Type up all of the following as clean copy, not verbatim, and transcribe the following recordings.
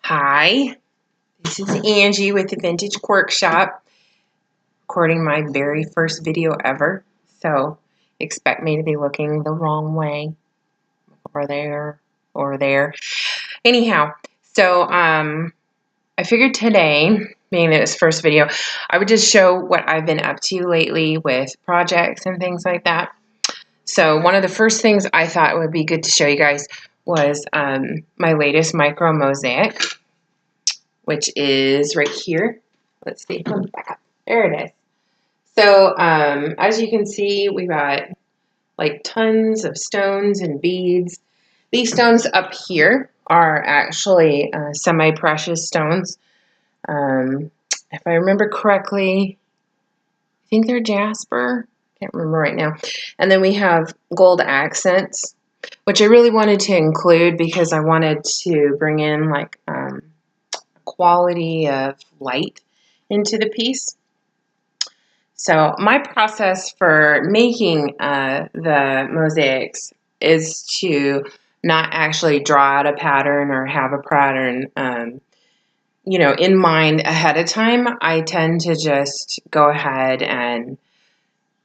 Hi, this is Angie with the Vintage Quirk Shop, recording my very first video ever. So expect me to be looking the wrong way, or there, or there. Anyhow, so I figured today, being this first video, I would just show what I've been up to lately with projects and things like that. So one of the first things I thought would be good to show you guys was my latest micro mosaic, which is right here. Let's see, let me back up. There it is. So as you can see, we've got like tons of stones and beads. These stones up here are actually semi-precious stones. If I remember correctly, I think they're jasper. Can't remember right now. And then we have gold accents, which I really wanted to include because I wanted to bring in like quality of light into the piece. So my process for making the mosaics is to not actually draw out a pattern or have a pattern in mind ahead of time. I tend to just go ahead and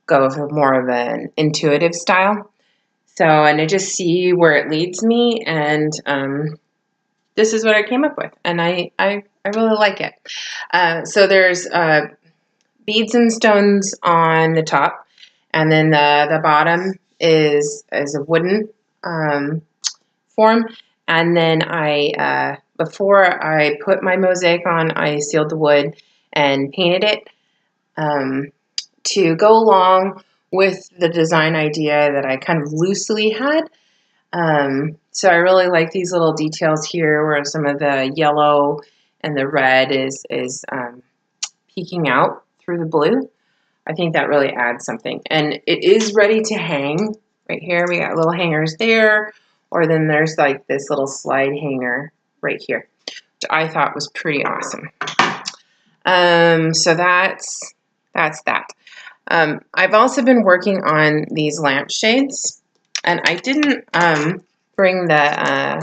go for more of an intuitive style. So, and I just see where it leads me, and this is what I came up with, and I really like it. So there's beads and stones on the top, and then the bottom is a wooden form. And then before I put my mosaic on, I sealed the wood and painted it to go along with the design idea that I kind of loosely had. So I really like these little details here where some of the yellow and the red is peeking out through the blue. I think that really adds something. And it is ready to hang. Right here we got little hangers there, or then there's like this little slide hanger right here, which I thought was pretty awesome. So that's that. I've also been working on these lampshades, and I didn't bring the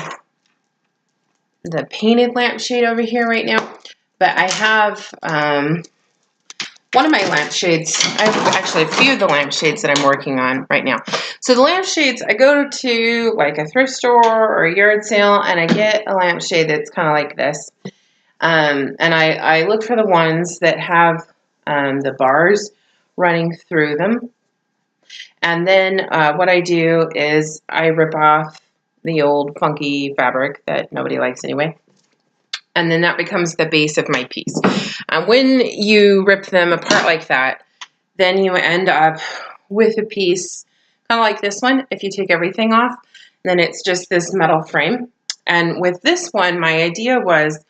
painted lampshade over here right now, but I have one of my lampshades. I have actually a few of the lampshades that I'm working on right now. So the lampshades, I go to like a thrift store or a yard sale, and I get a lampshade that's kind of like this. And I look for the ones that have the bars running through them. And then what I do is I rip off the old funky fabric that nobody likes anyway. And then that becomes the base of my piece. When you rip them apart like that, then you end up with a piece kind of like this one. If you take everything off, then it's just this metal frame. And with this one, my idea was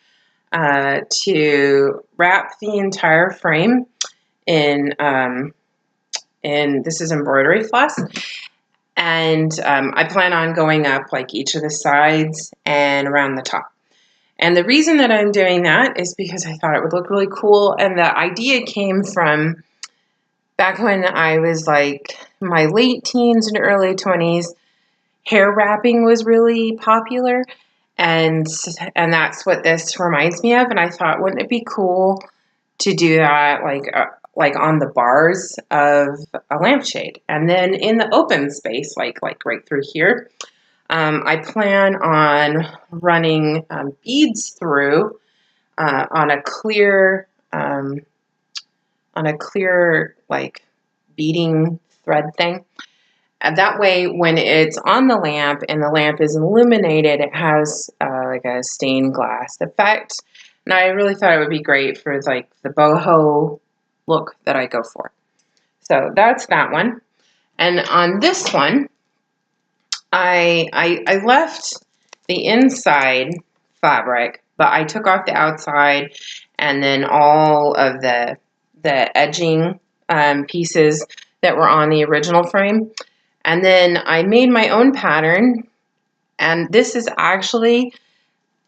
to wrap the entire frame in this is embroidery floss. And I plan on going up like each of the sides and around the top. And the reason that I'm doing that is because I thought it would look really cool. And the idea came from back when I was like my late teens and early 20s. Hair wrapping was really popular. And that's what this reminds me of. And I thought, wouldn't it be cool to do that like on the bars of a lampshade? And then in the open space, like right through here, I plan on running beads through on a clear like beading thread thing. And that way, when it's on the lamp and the lamp is illuminated, it has like a stained glass effect. And I really thought it would be great for like the boho look that I go for. So that's that one. And on this one, I left the inside fabric, but I took off the outside and then all of the edging pieces that were on the original frame. And then I made my own pattern, and this is actually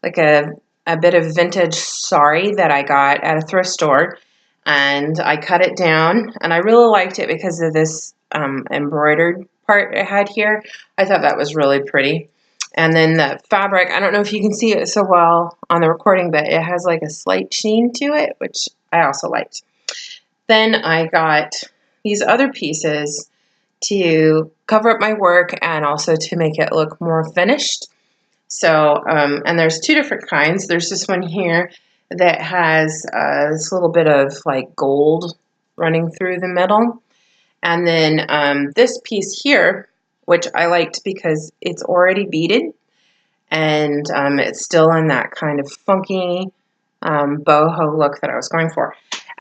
like a bit of vintage sari that I got at a thrift store, and I cut it down, and I really liked it because of this embroidered part it had here. I thought that was really pretty. And then the fabric, I don't know if you can see it so well on the recording, but it has like a slight sheen to it, which I also liked. Then I got these other pieces to cover up my work and also to make it look more finished. So, and there's two different kinds. There's this one here that has this little bit of like gold running through the middle. And then this piece here, which I liked because it's already beaded and it's still in that kind of funky boho look that I was going for.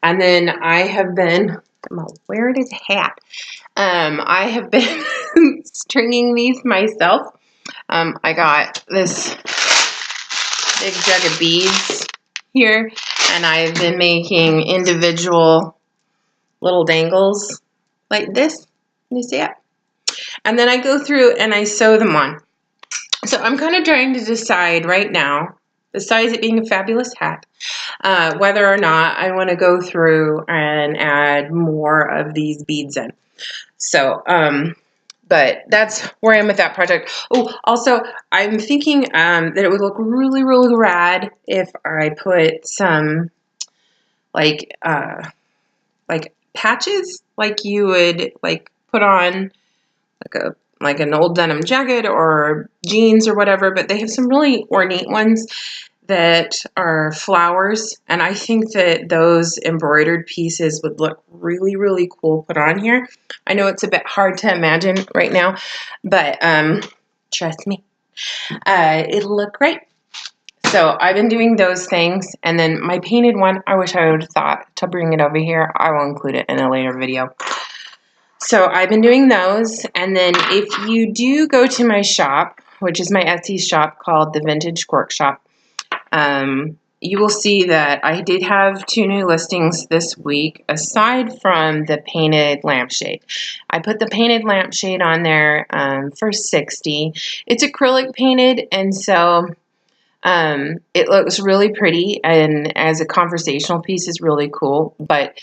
And then I have been, where is hat? I have been stringing these myself. I got this big jug of beads here, and I've been making individual little dangles like this. Can you see it? And then I go through and I sew them on. So I'm kind of trying to decide right now, besides it being a fabulous hat, whether or not I want to go through and add more of these beads in. So, but that's where I am with that project. Oh, also, I'm thinking that it would look really, really rad if I put some like patches, like you would like put on like an old denim jacket or jeans or whatever. But they have some really ornate ones that are flowers, and I think that those embroidered pieces would look really, really cool put on here. I know it's a bit hard to imagine right now, but trust me, it'll look great. So I've been doing those things, and then my painted one, I wish I would have thought to bring it over here. I will include it in a later video. So I've been doing those, and then if you do go to my shop, which is my Etsy shop called the Vintage Quirk Shop, you will see that I did have 2 new listings this week, aside from the painted lampshade. I put the painted lampshade on there for $60. It's acrylic painted, and so it looks really pretty, and as a conversational piece is really cool, but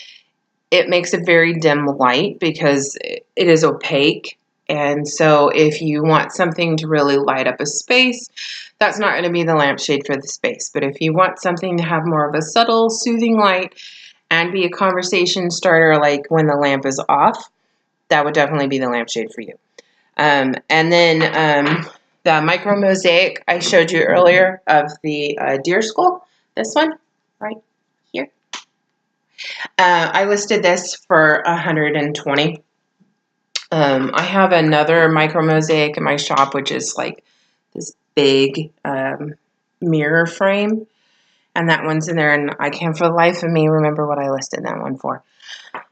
it makes a very dim light because it is opaque. And so if you want something to really light up a space, that's not going to be the lampshade for the space. But if you want something to have more of a subtle, soothing light and be a conversation starter, like when the lamp is off, that would definitely be the lampshade for you. And then the micro mosaic I showed you earlier of the deer skull, this one right here. I listed this for $120. I have another micro mosaic in my shop, which is like this big mirror frame, and that one's in there, and I can't for the life of me remember what I listed that one for.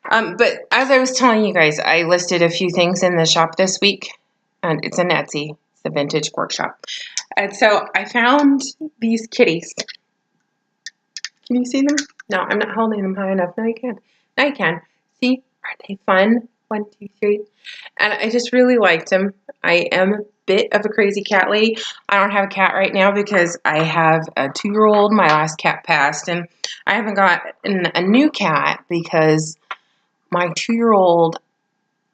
But as I was telling you guys, I listed a few things in the shop this week, and it's an Etsy, it's the Vintage Quirk Shop. And so I found these kitties. Can you see them? No, I'm not holding them high enough. No, you can. Now you can. See, aren't they fun? 1, 2, 3. And I just really liked them. I am a bit of a crazy cat lady. I don't have a cat right now because I have a 2-year-old. My last cat passed, and I haven't gotten a new cat because my 2-year-old,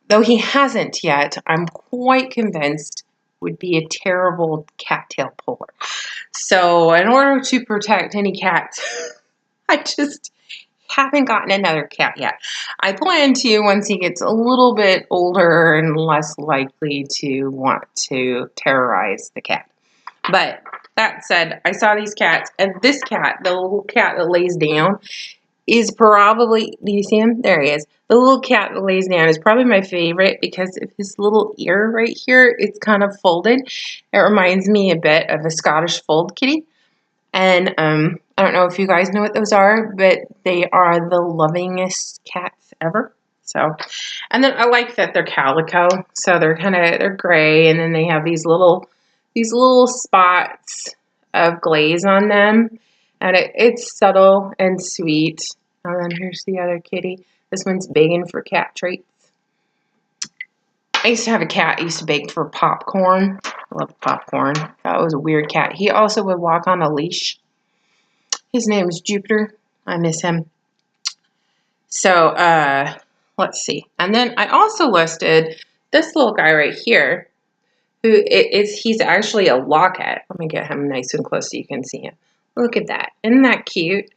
though he hasn't yet, I'm quite convinced would be a terrible cattail puller. So in order to protect any cats, I just haven't gotten another cat yet. I plan to once he gets a little bit older and less likely to want to terrorize the cat. But that said, I saw these cats, and this cat, the little cat that lays down, is probably, do you see him? There he is. The little cat that lays down is probably my favorite because of his little ear right here. It's kind of folded. It reminds me a bit of a Scottish fold kitty. And I don't know if you guys know what those are, but they are the lovingest cats ever. So, and then I like that they're calico, so they're gray, and then they have these little spots of glaze on them, and it's subtle and sweet. And then here's the other kitty. This one's begging for cat treats. I used to have a cat. I used to beg for popcorn. I love popcorn. That was a weird cat. He also would walk on a leash. His name is Jupiter. I miss him. So, let's see. And then I also listed this little guy right here he's actually a locket. Let me get him nice and close so you can see him. Look at that. Isn't that cute?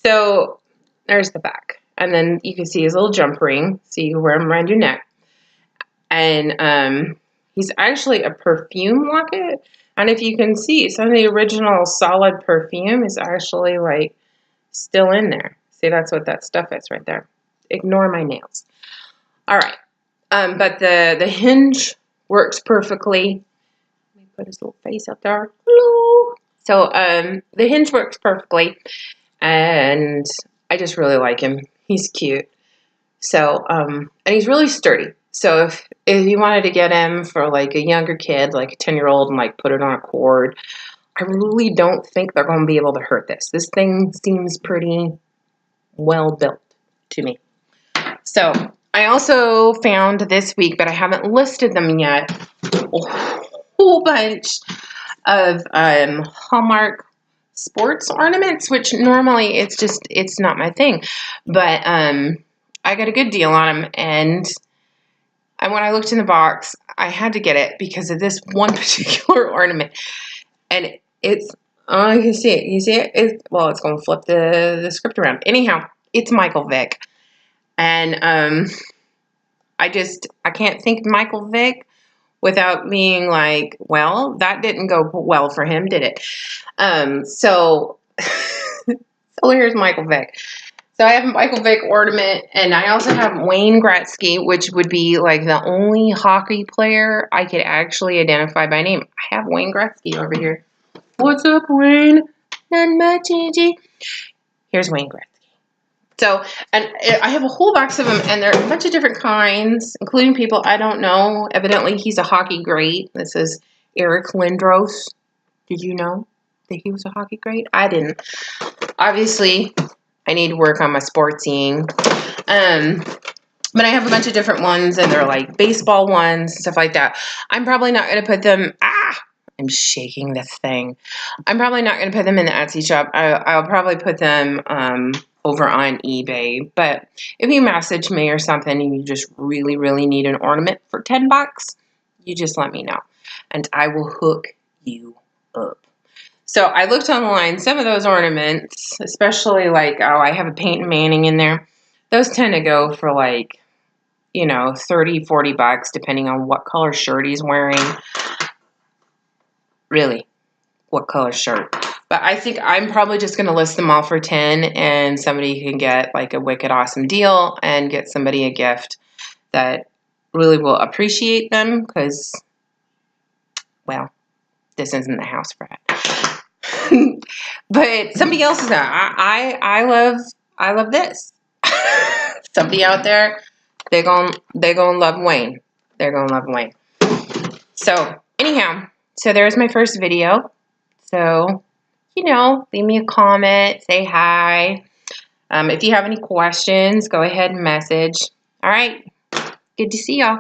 So there's the back. And then you can see his little jump ring. So you can wear him around your neck. And he's actually a perfume locket. And if you can see, some of the original solid perfume is actually like still in there. See, that's what that stuff is right there. Ignore my nails. All right. But the hinge works perfectly. Let me put his little face up there. Hello. So the hinge works perfectly. And I just really like him. He's cute. So, and he's really sturdy. So if you wanted to get him for like a younger kid, like a 10-year-old, and like put it on a cord, I really don't think they're going to be able to hurt this. This thing seems pretty well built to me. So I also found this week, but I haven't listed them yet, a whole bunch of Hallmark sports ornaments, which normally it's not my thing. But I got a good deal on them, and when I looked in the box, I had to get it because of this one particular ornament. And it's, oh, you can see it. You see it? Well, it's going to flip the script around. Anyhow, it's Michael Vick. And I can't think of Michael Vick without being like, well, that didn't go well for him, did it? So here's Michael Vick. So I have a Michael Vick ornament, and I also have Wayne Gretzky, which would be like the only hockey player I could actually identify by name. I have Wayne Gretzky over here. What's up, Wayne? Not much, Angie. Here's Wayne Gretzky. So, and I have a whole box of them, and there are a bunch of different kinds, including people I don't know. Evidently, he's a hockey great. This is Eric Lindros. Did you know that he was a hockey great? I didn't. Obviously, I need to work on my sportsing. But I have a bunch of different ones, and they're like baseball ones, stuff like that. I'm probably not going to put them... I'm shaking this thing. I'm probably not going to put them in the Etsy shop. I'll probably put them over on eBay. But if you message me or something and you just really, really need an ornament for $10, you just let me know. And I will hook you up. So I looked online. Some of those ornaments, especially like, I have a Peyton Manning in there. Those tend to go for like, $30, $40, depending on what color shirt he's wearing. Really, what color shirt? But I think I'm probably just going to list them all for 10, and somebody can get like a wicked awesome deal and get somebody a gift that really will appreciate them, because, well, this isn't the house for it. But somebody else is that I love this. Somebody out there, they're gonna love Wayne. They're gonna love Wayne. So anyhow, so there's my first video. So, leave me a comment, say hi. If you have any questions, go ahead and message. All right. Good to see y'all.